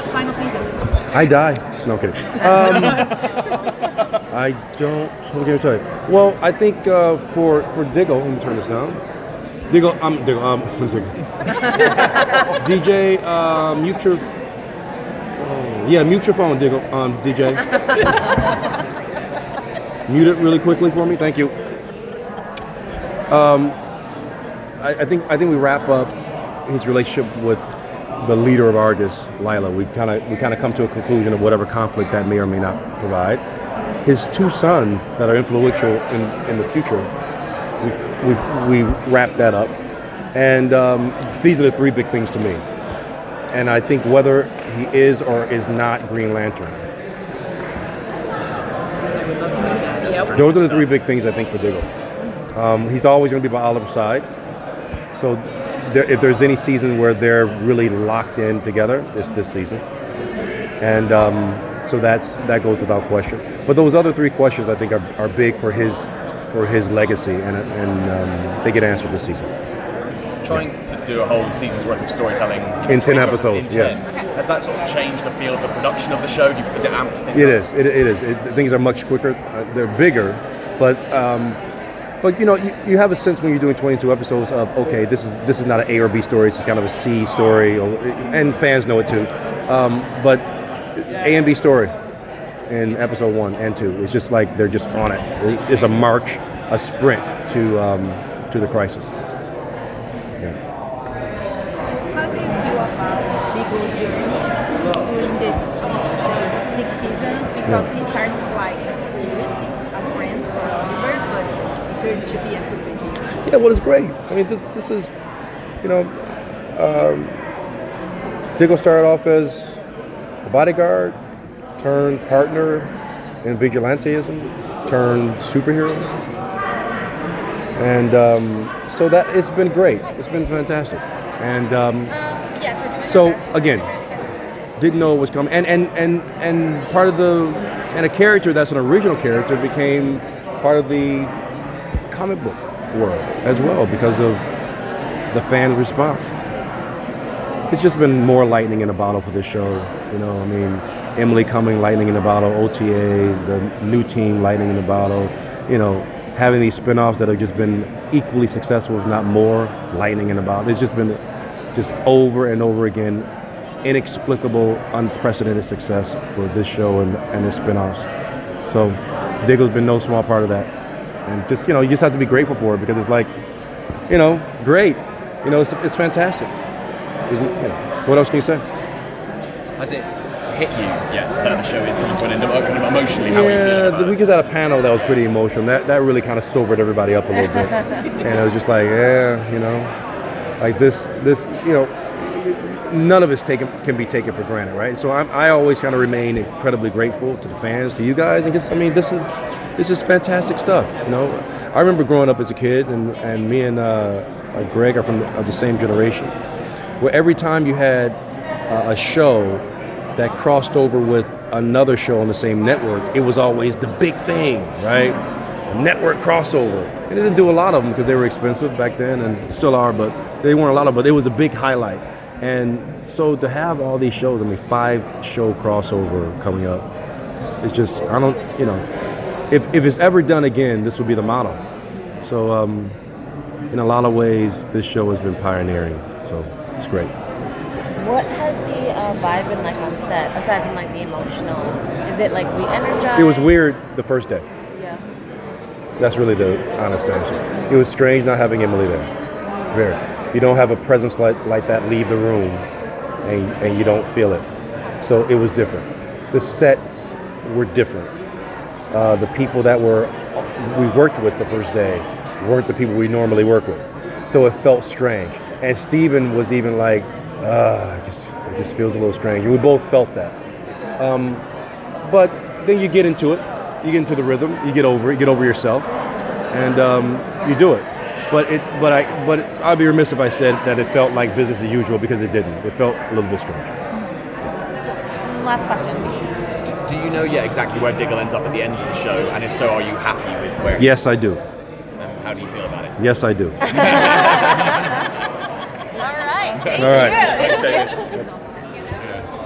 the final season? I die. No, I'm kidding. I don't. What can I tell you? Well, I think for Diggle, let me turn this down. Diggle. DJ, mute your. Yeah, mute your phone, Diggle. DJ. Mute it really quickly for me. Thank you. I think we wrap up his relationship with the leader of Argus, Lila. We kind of come to a conclusion of whatever conflict that may or may not provide. His two sons that are influential in the future, we wrap that up, and these are the three big things to me. And I think whether he is or is not Green Lantern, those are the three big things I think for Diggle. He's always going to be by Oliver's side. So if there's any season where they're really locked in together, it's this season. And so that goes without question. But those other three questions I think are big for his legacy, and they get answered this season. Trying to do a whole season's worth of storytelling in 10 episodes. Yeah. Has that sort of changed the feel of the production of the show? Is it amped things up? It is. Things are much quicker. They're bigger, but you know, you have a sense when you're doing 22 episodes of, okay, this is not an A or B story. It's kind of a C story, and fans know it too. But A and B story in episode 1 and 2. It's just like they're just on it. It's a march, a sprint to the crisis. Yeah. How do you feel about Diggle's journey during these 6 seasons? Because he started like a spirit, a friend for Oliver, but he turns to be a superhero. Yeah, well, it's great. I mean, this is, you know, Diggle started off as a bodyguard, turned partner in vigilantism, turned superhero, and so that it's been great. It's been fantastic, and so again, didn't know it was coming, and part of a character that's an original character became part of the comic book world as well because of the fan response. It's just been more lightning in a bottle for this show. You know, I mean, Emily coming, lightning in a bottle, OTA, the new team, lightning in a bottle, you know, having these spinoffs that have just been equally successful, if not more, lightning in a bottle. It's just been just over and over again, inexplicable, unprecedented success for this show and the spinoffs. So Diggle's been no small part of that. And just, you know, you just have to be grateful for it because it's like, you know, great. You know, it's fantastic. You know, what else can you say? Has it hit you yet that the show is coming to an end? Kind of emotionally, how are you feeling about we just had a panel that was pretty emotional. That really kind of sobered everybody up a little bit. And it was just like, yeah, you know, like this, you know, none of it's can be taken for granted, right? So I always kind of remain incredibly grateful to the fans, to you guys, and just, I mean, this is fantastic stuff. You know, I remember growing up as a kid, and me and Greg are from the same generation, where every time you had a show that crossed over with another show on the same network, it was always the big thing, right? A network crossover. And they didn't do a lot of them because they were expensive back then and still are, but they weren't a lot of them, but it was a big highlight. And so to have all these shows, I mean, 5-show crossover coming up, it's just, I don't, you know, if it's ever done again, this will be the model. So in a lot of ways, this show has been pioneering, so it's great. What has the vibe been like on set, aside from like the emotional? Is it like re-energized? It was weird the first day. Yeah. That's really the honest answer. It was strange not having Emily there. Very. You don't have a presence like that leave the room, and you don't feel it. So it was different. The sets were different. The people that we worked with the first day weren't the people we normally work with. So it felt strange. And Steven was even like, it just feels a little strange. And we both felt that. But then you get into it. You get into the rhythm. You get over it. You get over yourself, and you do it. But I'd be remiss if I said that it felt like business as usual, because it didn't. It felt a little bit strange. Last question. Do you know yet exactly where Diggle ends up at the end of the show? And if so, are you happy with where? Yes, I do. How do you feel about it? Yes, I do. All right. All right. Thanks, David.